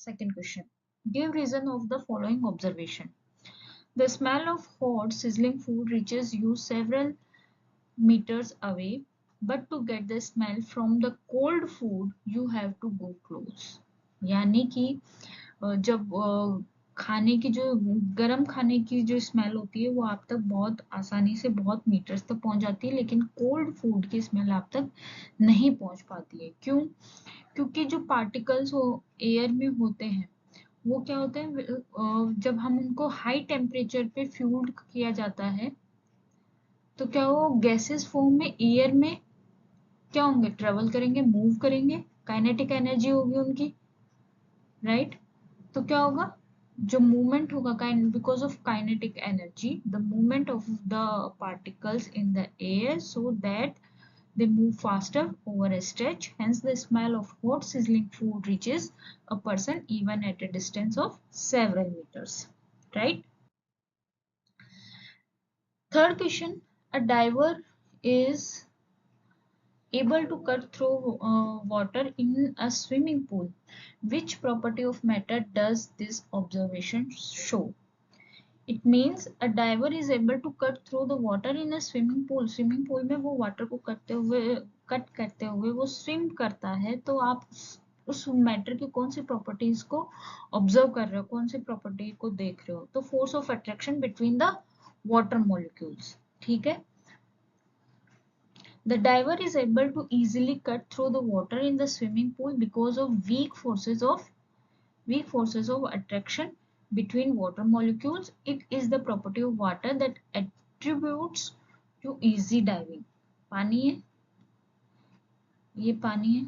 Second question. Give reason of the following observation. The smell of hot sizzling food reaches you several meters away, but to get the smell from the cold food you have to go close. यानी कि जब खाने की जो गर्म खाने की जो स्मेल होती है वो आप तक बहुत आसानी से बहुत मीटर्स तक पहुंच जाती है, लेकिन कोल्ड फूड की स्मेल आप तक नहीं पहुंच पाती है। क्यों? क्योंकि जो पार्टिकल्स वो एयर में होते हैं वो क्या होते हैं, जब हम उनको हाई टेम्परेचर पे फ्यूल्ड किया जाता है तो क्या वो गैसेस फॉर्म में एयर में क्या होंगे, ट्रेवल करेंगे, मूव करेंगे, काइनेटिक एनर्जी होगी उनकी, राइट? तो क्या होगा, जो मूवमेंट होगा because of kinetic energy, the movement of the particles in the air so that they move faster over a stretch, hence the smell of hot sizzling food reaches a person even at a distance of several meters, right? Third question. A diver is able to cut through water in a swimming pool. Which property of matter does this observation show? It means a diver is able to cut through the water in a swimming pool. Swimming pool में वो water को cut करते हुए वो swim करता है, तो आप उस मैटर की कौन सी प्रॉपर्टीज को ऑब्जर्व कर रहे हो, कौन सी प्रॉपर्टी को देख रहे हो? तो force of attraction between the water molecules, ठीक है? The diver is able to easily cut through the water in the swimming pool because of weak forces of attraction between water molecules. It is the property of water that attributes to easy diving. पानी है, ये पानी है,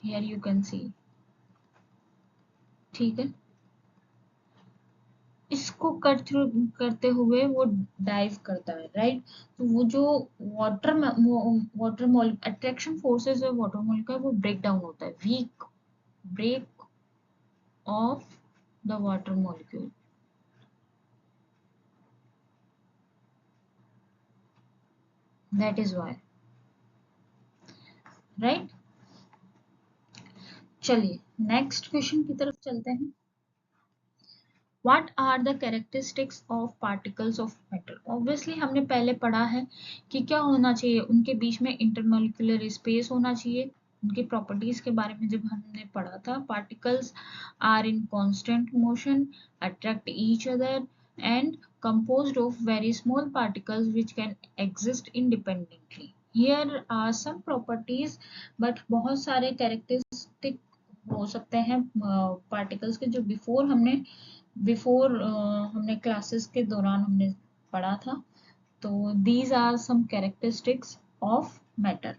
here you can see, ठीक है? इसको cut through करते हुए वो डाइव करता है, राइट? तो वो जो वाटर अट्रैक्शन फोर्सेस है वाटर मॉलिक्यूल वो ब्रेक डाउन होता है, weak break of the water molecule, that is why, right? चलिए नेक्स्ट क्वेश्चन की तरफ चलते हैं। What are the characteristics of particles of matter? Obviously हमने पहले पढ़ा है कि क्या होना चाहिए, उनके बीच में इंटरमोलिकुलर स्पेस होना चाहिए। उनकी प्रॉपर्टीज के बारे में जब हमने पढ़ा था, particles are in constant motion, attract each other and composed of very small particles which can exist independently. Here are some properties, but बहुत सारे characteristic हो सकते हैं पार्टिकल्स के जो हमने क्लासेस के दौरान हमने पढ़ा था। तो these are some characteristics of matter.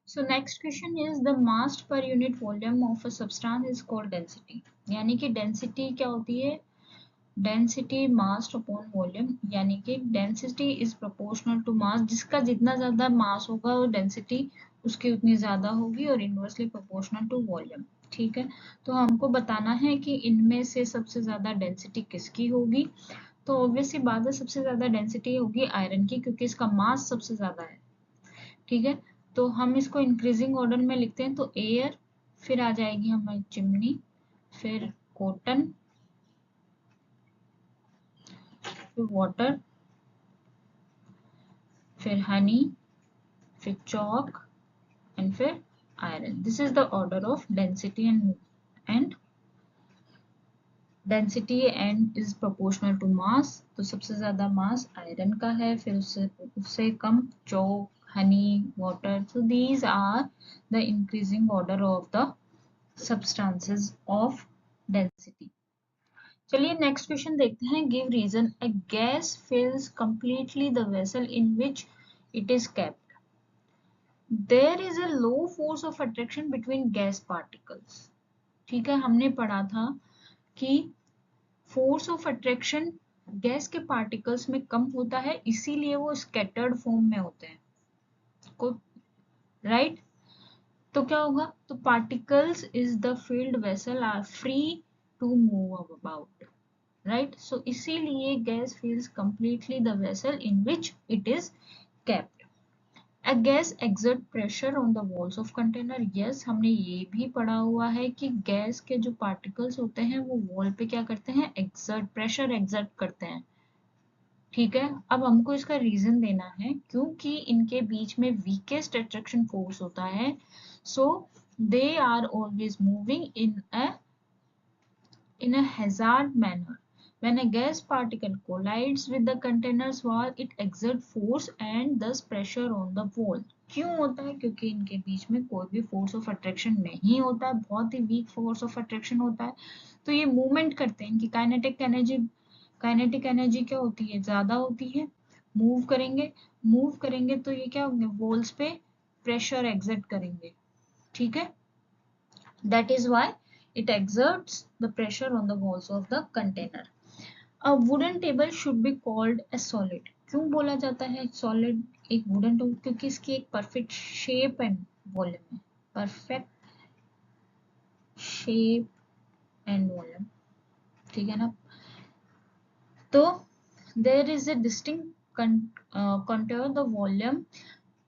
So next question is the mass per unit volume of a substance is called density. यानी कि डेंसिटी क्या होती है? डेंसिटी मास अपॉन वॉल्यूम, यानी कि density is proportional to mass, जिसका जितना ज्यादा मास होगा वो डेंसिटी उसकी उतनी ज्यादा होगी, और इनवर्सली प्रोपोर्शनल टू वॉल्यूम, ठीक है? तो हमको बताना है कि इनमें से सबसे ज्यादा डेंसिटी किसकी होगी। तो ऑब्वियसली बात है, सबसे ज्यादा डेंसिटी होगी आयरन की, क्योंकि इसका मास सबसे ज्यादा है, ठीक है? तो हम इसको इंक्रीजिंग ऑर्डर में लिखते हैं, तो एयर, फिर आ जाएगी हमारी चिमनी, फिर कॉटन, फिर वाटर, फिर हनी, फिर chalk, and फिर iron. This is the order of density and density and is proportional to mass. तो सबसे ज्यादा मास आयरन का है, फिर उससे कम chalk, honey, water. So these are the increasing order of the substances of density. चलिए next question देखते हैं। Give reason. A gas fills completely the vessel in which it is kept. There is a low force of attraction between gas particles. ठीक है, हमने पढ़ा था कि force of attraction gas के पार्टिकल्स में कम होता है, इसीलिए वो स्कैटर्ड फॉर्म में होते हैं, को राइट? तो क्या होगा, तो particles is the field vessel are free to move about, right? So इसीलिए gas fills completely the vessel in which it is kept. A gas exert pressure on the walls of container. Yes, हमने ये भी पढ़ा हुआ है कि gas के जो पार्टिकल्स होते हैं वो वॉल पे क्या करते हैं, एक्सर्ट, प्रेशर एक्सर्ट करते हैं। ठीक है, अब हमको इसका रीजन देना है, क्योंकि इनके बीच में वीकेस्ट अट्रैक्शन फोर्स होता है, so they are always moving in a hazard manner. When a gas particle collides with the container's wall, it exerts force and thus pressure on the wall. क्यों होता है? क्योंकि इनके बीच में कोई भी फोर्स ऑफ अट्रैक्शन नहीं होता है, बहुत ही वीक फोर्स ऑफ अट्रैक्शन होता है, तो ये मूवमेंट करते हैं। इनकी काइनेटिक एनर्जी क्या होती है, ज्यादा होती है। मूव करेंगे तो ये क्या होंगे, वॉल्स पे प्रेशर एक्सर्ट करेंगे। ठीक है, that is why it exerts the pressure on the walls of the container. A wooden table should be called a solid. क्यों बोला जाता है solid एक wooden table? क्योंकि इसकी एक perfect shape and volume है, perfect shape and volume, ठीक है ना। तो there is a distinct contour the volume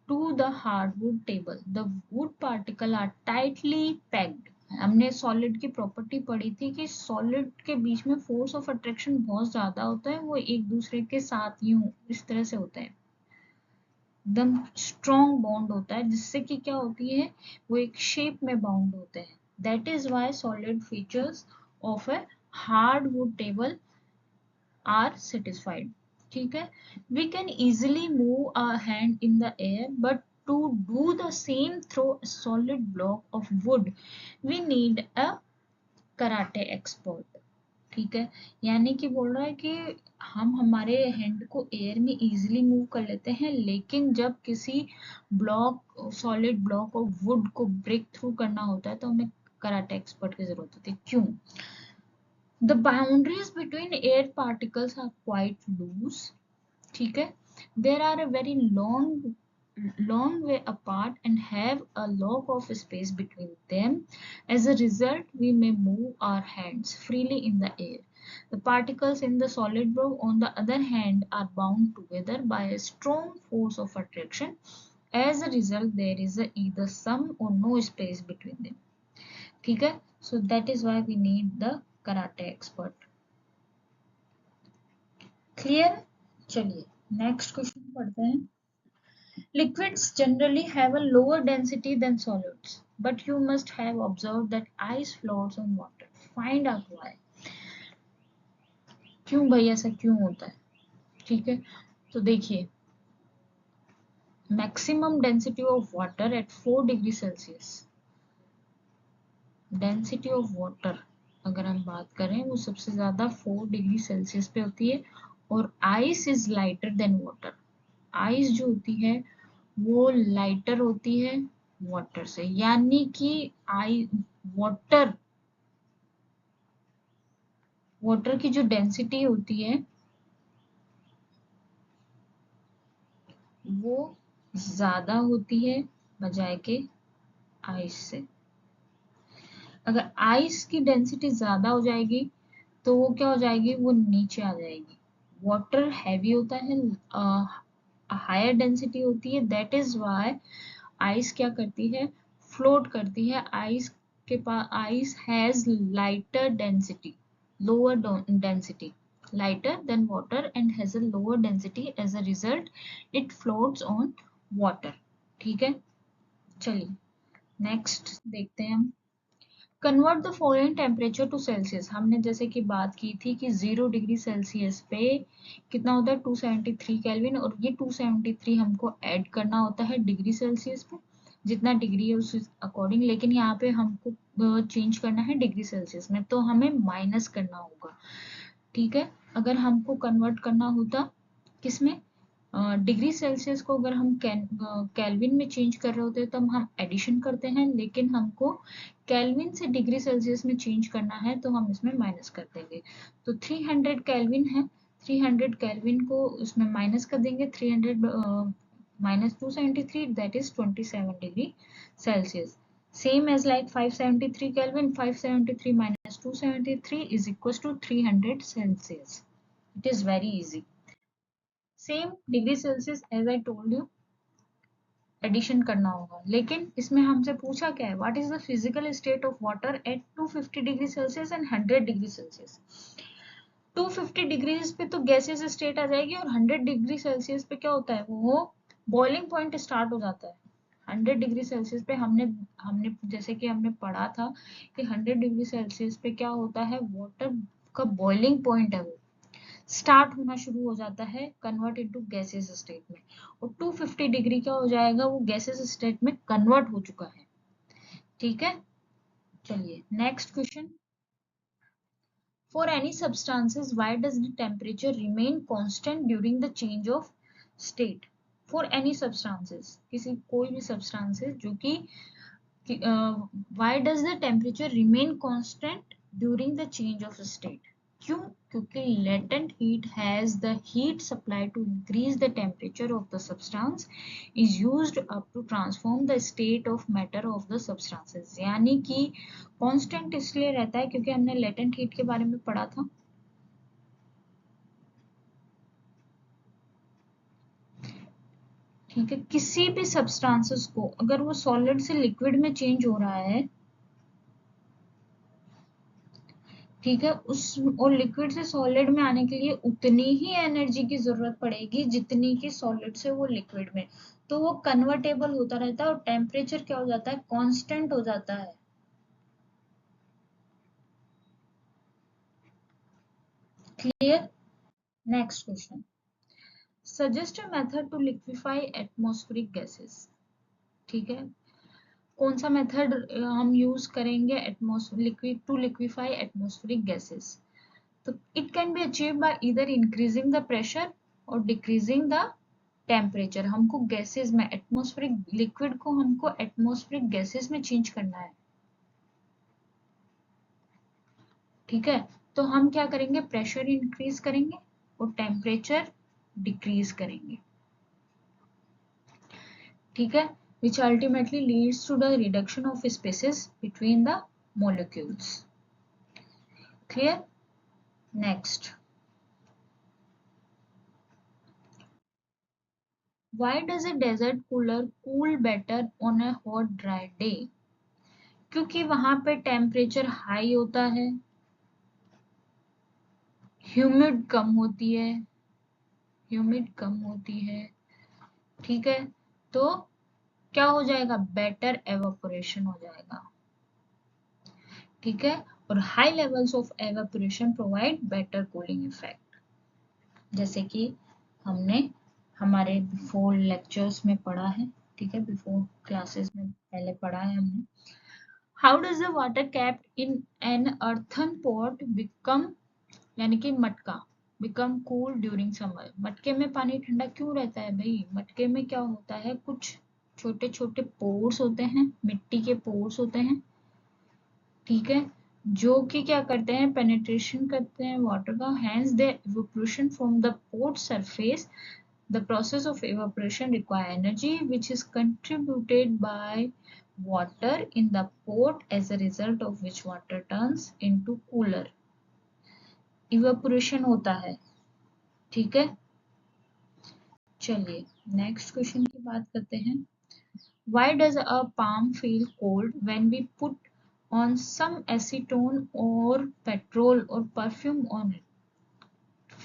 to the hardwood table. The wood particle are tightly packed. हमने सॉलिड की प्रॉपर्टी पढ़ी थी कि सॉलिड के बीच में फोर्स ऑफ अट्रैक्शन बहुत ज्यादा होता है, वो एक दूसरे के साथ यूं इस तरह से होता है, एकदम स्ट्रॉन्ग बॉन्ड होता है, जिससे कि क्या होती है, वो एक शेप में बाउंड होते हैं। That is why solid features of a hard wood table are satisfied. ठीक है, we can easily move our hand in the air, but to do the same through a solid block of wood we need a karate expert. ठीक है, यानी कि बोल रहा है कि हम हमारे हैंड को एयर में इजीली मूव कर लेते हैं, लेकिन जब किसी सॉलिड ब्लॉक ऑफ वुड को ब्रेक थ्रू करना होता है तो हमें कराटे एक्सपर्ट की जरूरत होती है। क्यों? The boundaries between air particles are quite loose. ठीक है, there are a very long way apart and have a lot of space between them. As a result, we may move our hands freely in the air. The particles in the solid block, on the other hand, are bound together by a strong force of attraction. As a result, there is either some or no space between them. ठीक है, so that is why we need the karate expert. Clear? चलिए next question पढ़ते हैं। Liquids generally have a lower density than solids, but you must have observed that ice floats on water. Find out why. क्यों भाई ऐसा क्यों होता है? ठीक है, तो देखिए, maximum density of water eight 4 degree Celsius, density of water अगर हम बात करें वो सबसे ज्यादा 4 डिग्री सेल्सियस पे होती है, और ice is lighter than water. Ice जो होती है वो लाइटर होती है वाटर से, यानी कि आई वाटर वाटर की जो डेंसिटी होती है वो ज्यादा होती है बजाय के आइस से। अगर आइस की डेंसिटी ज्यादा हो जाएगी तो वो क्या हो जाएगी, वो नीचे आ जाएगी। वाटर हैवी होता है, हायर डेंसिटी होती है, दैट इज वाई आइस क्या करती है, फ्लोट करती है। आइस के पास, ice has lighter density, lower density, lighter than water and has a lower density. As a result, it floats on water. ठीक है, चलिए नेक्स्ट देखते हैं हम। Convert the following temperature to Celsius. हमने जैसे कि बात की थी कि 0 डिग्री सेल्सियस पे कितना होता है, 273 केल्विन, और ये 273 हमको ऐड करना होता है डिग्री सेल्सियस पे, जितना डिग्री है उस अकॉर्डिंग, लेकिन यहाँ पे हमको चेंज करना है डिग्री सेल्सियस में, तो हमें माइनस करना होगा। ठीक है, अगर हमको कन्वर्ट करना होता किसमें, डिग्री सेल्सियस को अगर हम केल्विन में चेंज कर रहे होते तो हम एडिशन करते हैं, लेकिन हमको केल्विन से डिग्री सेल्सियस में चेंज करना है तो हम इसमें माइनस कर देंगे। तो 300 केल्विन है, 300 केल्विन को उसमें माइनस कर देंगे, 300 minus 273, that is 27 degree Celsius. Same as like 573 Kelvin, 573 minus 273 is equals to 300 Celsius. It is very easy. Same degree Celsius as I told you. Addition करना होगा। लेकिन इसमें हमसे पूछा क्या है, what is the physical state of water at 250 degree Celsius and 100 degree Celsius. 250 degrees पे तो गैसेस स्टेट आ जाएगी और 100 डिग्री सेल्सियस पे क्या होता है, वो बॉइलिंग पॉइंट स्टार्ट हो जाता है। 100 डिग्री सेल्सियस पे हमने हमने जैसे कि हमने पढ़ा था कि 100 डिग्री सेल्सियस पे क्या होता है, वाटर का बॉइलिंग पॉइंट है वो स्टार्ट होना शुरू हो जाता है कन्वर्ट इनटू गैसेस स्टेट में, और 250 डिग्री क्या हो जाएगा, वो गैसेस स्टेट में कन्वर्ट हो चुका है। ठीक है, चलिए next question. For any substances, why does the temperature remain constant during the change of state? For any substances, किसी कोई भी substances जो कि why does the temperature remain constant during the change of state? क्यों? क्योंकि latent heat has the heat supply to increase the temperature of the substance is used up to transform the state of matter of the substances। यानी कि constant इसलिए रहता है क्योंकि हमने latent heat के बारे में पढ़ा था। ठीक है, किसी भी सब्सटेंसेस को अगर वो सॉलिड से लिक्विड में चेंज हो रहा है, ठीक है, उस और लिक्विड से सॉलिड में आने के लिए उतनी ही एनर्जी की जरूरत पड़ेगी जितनी की सॉलिड से वो लिक्विड में, तो वो कन्वर्टेबल होता रहता है और टेम्परेचर क्या हो जाता है, कांस्टेंट हो जाता है। Clear, next question. Suggest a method to liquefy atmospheric gases. ठीक है, कौन सा मेथड हम यूज करेंगे liquid to liquefy atmospheric gases. तो it can be achieve by either increasing the pressure और डिक्रीजिंग द टेम्परेचर। हमको गैसेस में एटमॉस्फेरिक लिक्विड को हमको एटमॉस्फेरिक गैसेस में चेंज करना है। ठीक है, तो हम क्या करेंगे, प्रेशर इंक्रीज करेंगे और टेम्परेचर डिक्रीज करेंगे। ठीक है, which ultimately leads to the reduction of spaces between the molecules। Clear? Next, why does a desert cooler cool better on a hot dry day? क्योंकि वहां पे टेम्परेचर हाई होता है, ह्यूमिड कम होती है, ह्यूमिड कम होती है। ठीक है, तो क्या हो जाएगा, बेटर एवापोरेशन हो जाएगा। ठीक है, और high levels of evaporation provide better cooling effect, जैसे कि हमने हमारे बिफोर लेक्चर्स में पढ़ा है। ठीक है, बिफोर क्लासेस में पहले पढ़ा है हमने। How does the water capped in an earthen pot become, यानी कि मटका, बिकम कूल ड्यूरिंग समर। मटके में पानी ठंडा क्यों रहता है भाई, मटके में क्या होता है, कुछ छोटे छोटे पोर्स होते हैं, मिट्टी के पोर्स होते हैं। ठीक है, जो कि क्या करते हैं, पेनिट्रेशन करते हैं वाटर का, hence the evaporation from the pot surface. The process of evaporation require energy which is contributed by water in the pot, as a result of which water turns into cooler। evaporation होता है। ठीक है, चलिए next question की बात करते हैं। Why does a palm feel cold when we put on some acetone or petrol or perfume on it?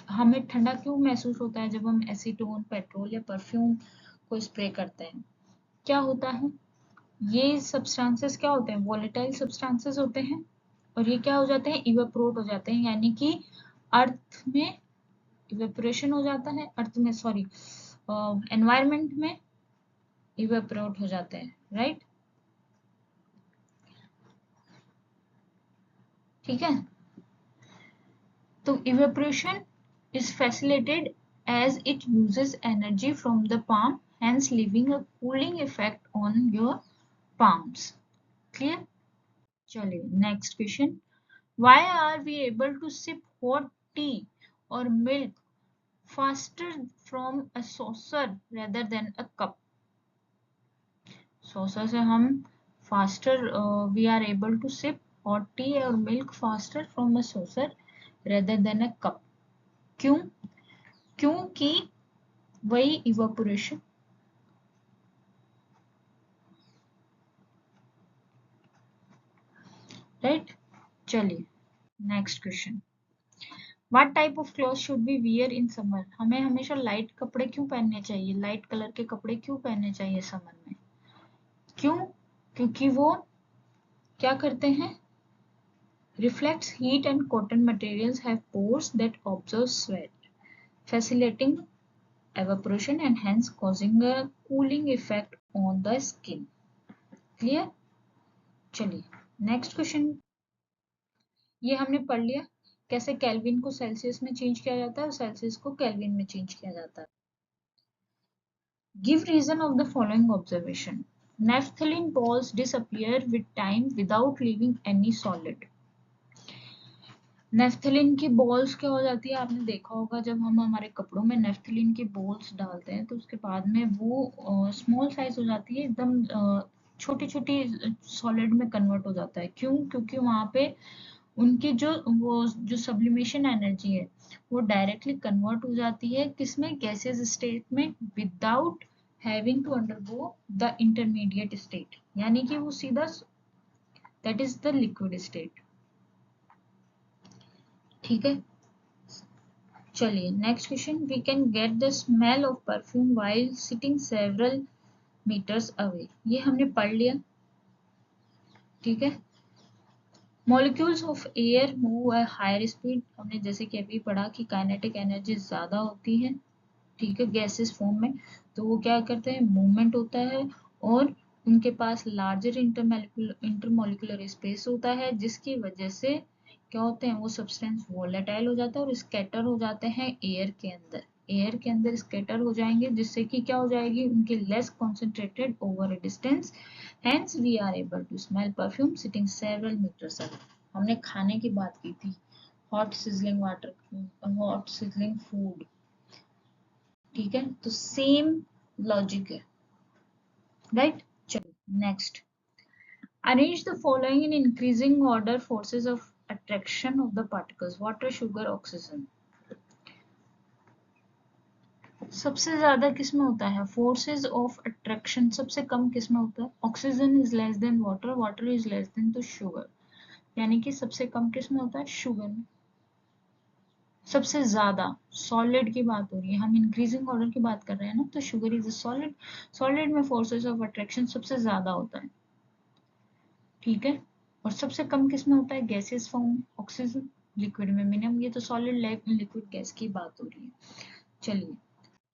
हमें ठंडा क्यों महसूस होता है जब हम एसीटोन, पेट्रोल या परफ्यूम को स्प्रे करते हैं? क्या होता है, ये सब्सटेंसेस क्या होते हैं, वोलेटाइल सब्सटेंसेस होते हैं, और ये क्या हो जाते हैं, इवेपोरेट हो जाते हैं, यानी कि अर्थ में इवेपोरेशन हो जाता है, अर्थ में सॉरी एनवायरनमेंट में इवेपोरेट हो जाते हैं, राइट। ठीक है, तो evaporation is facilitated as it uses energy from the palm, hence leaving a cooling effect on your palms। Clear? चलिए next question. Why are we able to sip hot tea or milk faster from a saucer rather than a cup? Saucer से हम faster we are able to sip hot tea or milk faster from a saucer rather than a cup। क्यों? क्योंकि वही evaporation right. चलिए next question, what type of cloth should be wear in summer? हमें हमेशा light कपड़े क्यों पहनने चाहिए, लाइट कलर के कपड़े क्यों पहनने चाहिए समर में? क्यों? क्योंकि वो क्या करते हैं, reflects heat and cotton materials have pores that absorb sweat, facilitating evaporation and hence causing a cooling effect on the skin. Clear? चलिए नेक्स्ट क्वेश्चन, ये हमने पढ़ लिया कैसे केल्विन को सेल्सियस में चेंज किया जाता है और सेल्सियस को केल्विन में चेंज किया जाता है। Give reason of the following observation, naphthalene balls disappear with time without leaving any solid। Naphthalene की बॉल्स क्या हो जाती है, आपने देखा होगा जब हम हमारे कपड़ों में नेफ्थलीन की बॉल्स डालते हैं तो उसके बाद में वो स्मॉल साइज हो जाती है, एकदम छोटी छोटी सॉलिड में कन्वर्ट हो जाता है। क्यों? क्योंकि वहाँ पे उनकी जो सब्लिमेशन एनर्जी है वो डायरेक्टली कन्वर्ट हो जाती है किसमें, गैसेस स्टेट में, without having to undergo the intermediate state, यानी कि वो सीधा that is the liquid state. ठीक है। चलिए next question, we can get the smell of perfume while sitting several metres away. ये हमने पढ़ लिया। ठीक है। Molecules of air move at higher speed, हमने जैसे कि अभी पढ़ा कि काइनेटिक एनर्जी ज्यादा होती है, ठीक है, गैसेस फॉर्म में, तो वो क्या करते हैं, मूवमेंट होता है और उनके पास लार्जर इंटरमोलिकुलर स्पेस होता है, जिसकी वजह से क्या होते हैं, वो सब्सटेंस वोलेटाइल हो जाता है और स्कैटर हो जाते हैं एयर के अंदर, एयर के अंदर स्कैटर हो जाएंगे, जिससे कि क्या हो जाएगी, उनकी less concentrated over a distance, hence we are able to smell perfume sitting several meters away। हमने खाने की बात की थी, hot sizzling water, hot sizzling food, ठीक है, तो सेम लॉजिक है, राइट। चलो next, arrange the following in increasing order forces of attraction of the particles, water, sugar, oxygen. सबसे ज्यादा किसमें होता है फोर्सेस ऑफ अट्रैक्शन, सबसे कम किसमें होता है, oxygen is less than water, water is less than the sugar, यानी कि सबसे कम किसमें होता है, शुगर में। सबसे ज्यादा सॉलिड की बात हो रही है, हम इंक्रीजिंग ऑर्डर की बात कर रहे हैं ना, तो sugar is a solid, solid में फोर्सेस ऑफ अट्रैक्शन सबसे ज्यादा होता है, ठीक है। और सबसे कम किसमें होता है, गैसेस फॉर्म में, ऑक्सीजन, लिक्विड में मिनिमम, ये तो सॉलिड लिक्विड गैस की बात हो रही है। चलिए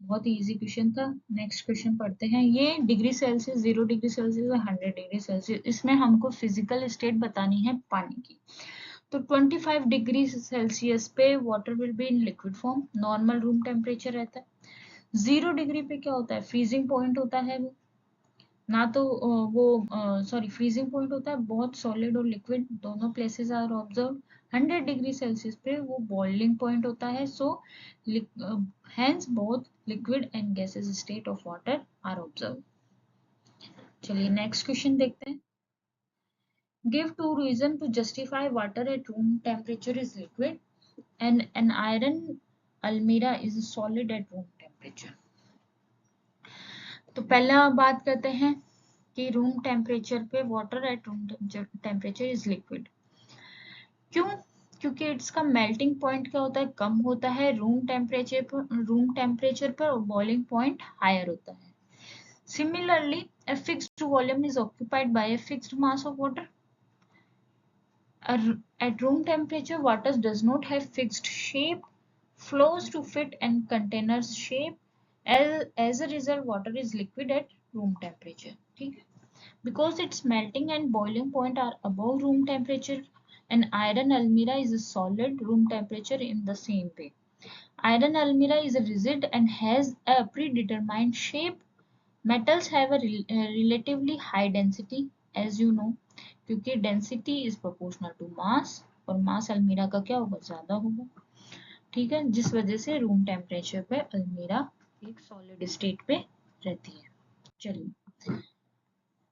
बहुत ही इजी क्वेश्चन था। नेक्स्ट क्वेश्चन पढ़ते हैं, ये डिग्री सेल्सियस, 0 डिग्री सेल्सियस और 100 डिग्री सेल्सियस, इसमें हमको फिजिकल स्टेट बतानी है पानी की। तो 25 डिग्री सेल्सियस पे water will be in liquid form, normal room temperature रहता है। 0 डिग्री पे क्या होता है, फ्रीजिंग पॉइंट होता है वो, ना तो वो सॉरी फ्रीजिंग पॉइंट होता है, बहुत सॉलिड और लिक्विड दोनों places are observe. 100 degree Celsius पे वो बॉइलिंग पॉइंट होता है, so hence both liquid and gaseous state of water are observed। चलिए नेक्स्ट क्वेश्चन देखते हैं, give two reason to justify water at room temperature is liquid and an iron almirah is solid at room temperature। तो पहला बात करते हैं कि room temperature पे water at room temperature is liquid. क्यों? क्योंकि इसका मेल्टिंग पॉइंट क्या होता है, कम होता है रूम टेम्परेचर पर और बॉइलिंग पॉइंट हायर होता है। Similarly, a fixed volume is occupied by a fixed mass of water. At room temperature, water does not have fixed shape, flows to fit and containers shape. As a result, water is liquid at room temperature. ठीक है? Because its melting and boiling point are above room temperature, an iron almirah is a solid room temperature in the same way. Iron almirah is a rigid and has a predetermined shape. Metals have a relatively high density, as you know, क्योंकि density is proportional to mass और mass अलमीरा का क्या होगा, ज्यादा होगा, ठीक है, जिस वजह से रूम टेम्परेचर पे अलमीरा एक सॉलिड स्टेट पे रहती है। चलिए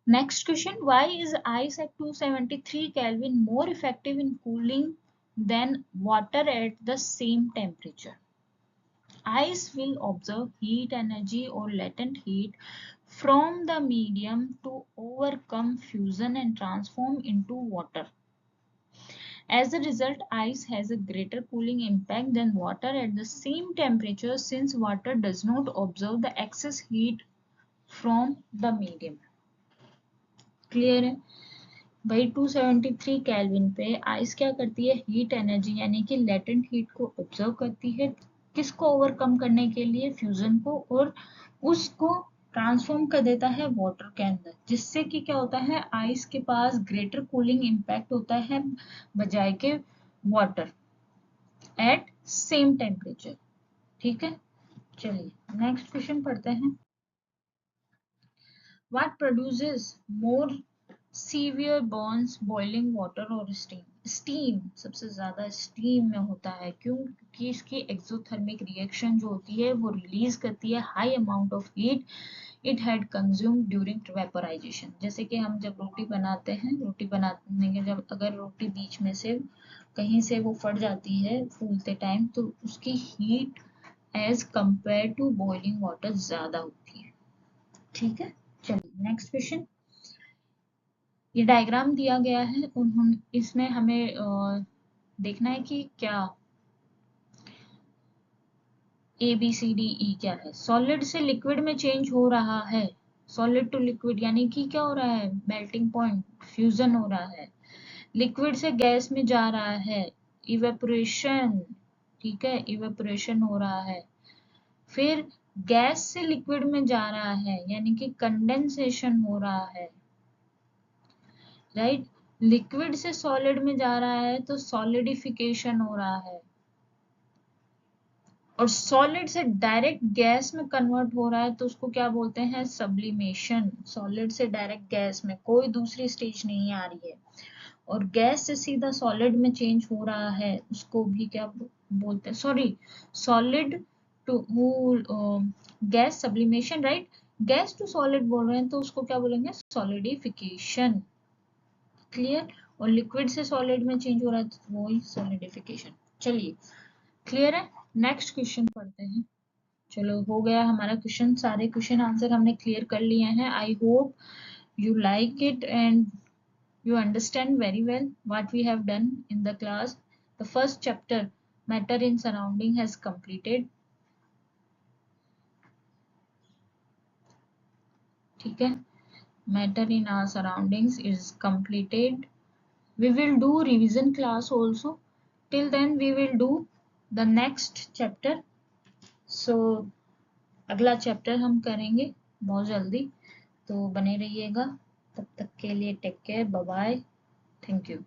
next question, why is ice at 273 kelvin more effective in cooling than water at the same temperature? Ice will observe heat energy or latent heat from the medium to overcome fusion and transform into water. As a result, ice has a greater cooling impact than water at the same temperature since water does not absorb the excess heat from the medium. Clear है भाई? 273 kelvin पे ice क्या करती है? Heat energy यानी कि latent heat को observe करती है, किसको ओवरकम करने के लिए? फ्यूजन को, और उसको ट्रांसफॉर्म कर देता है वाटर के अंदर, जिससे कि क्या होता है? आइस के पास ग्रेटर कूलिंग इम्पैक्ट होता है बजाय के वाटर एट सेम टेम्परेचर। ठीक है, चलिए नेक्स्ट क्वेश्चन पढ़ते हैं। What produces more severe burns, boiling water or steam? Steam सबसे ज्यादा स्टीम में होता है, क्यों? क्योंकि इसकी एक्सोथर्मिक रिएक्शन जो होती है वो रिलीज करती है high amount of heat it had consumed during vaporisation. जैसे कि हम जब रोटी बनाते हैं, रोटी बनाने के जब अगर रोटी बीच में से कहीं से वो फट जाती है फूलते टाइम, तो उसकी heat as compare to boiling water ज्यादा होती है। ठीक है, चलिए नेक्स्ट क्वेश्चन। ये डायग्राम दिया गया है, उन्होंने इसमें हमें देखना है कि क्या A B C D E क्या है। सॉलिड से लिक्विड में चेंज हो रहा है, सॉलिड टू लिक्विड यानी कि क्या हो रहा है? मेल्टिंग पॉइंट, फ्यूजन हो रहा है। लिक्विड से गैस में जा रहा है, इवेपोरेशन। ठीक है, इवेपोरेशन हो रहा है। फिर गैस से लिक्विड में जा रहा है यानी कि कंडेंसेशन हो रहा है, राइट? लिक्विड से सॉलिड में जा रहा है तो सॉलिडिफिकेशन हो रहा है, और सॉलिड से डायरेक्ट गैस में कन्वर्ट हो रहा है तो उसको क्या बोलते हैं? सब्लिमेशन। सॉलिड से डायरेक्ट गैस में, कोई दूसरी स्टेज नहीं आ रही है, और गैस से सीधा सॉलिड में चेंज हो रहा है, उसको भी क्या बोलते हैं? Sorry, solid to gas sublimation, right? Gas to solid बोल रहे हैं तो उसको क्या बोलेंगे? सॉलिडिफिकेशन। क्लियर? और लिक्विड से सॉलिड में चेंज हो रहा है तो वही सॉलिडिफिकेशन। चलिए, क्लियर है? नेक्स्ट क्वेश्चन पढ़ते हैं। चलो, हो गया हमारा क्वेश्चन, सारे क्वेश्चन आंसर हमने क्लियर कर लिए हैं। I hope you like it and you understand very well what we have done in the class. The first chapter, matter in surrounding, has completed. ठीक है, matter in our surroundings is completed. We will do revision class also. Till then we will do the next chapter. So अगला chapter हम करेंगे बहुत जल्दी, तो बने रहिएगा। तब तक के लिए take care, bye bye, thank you.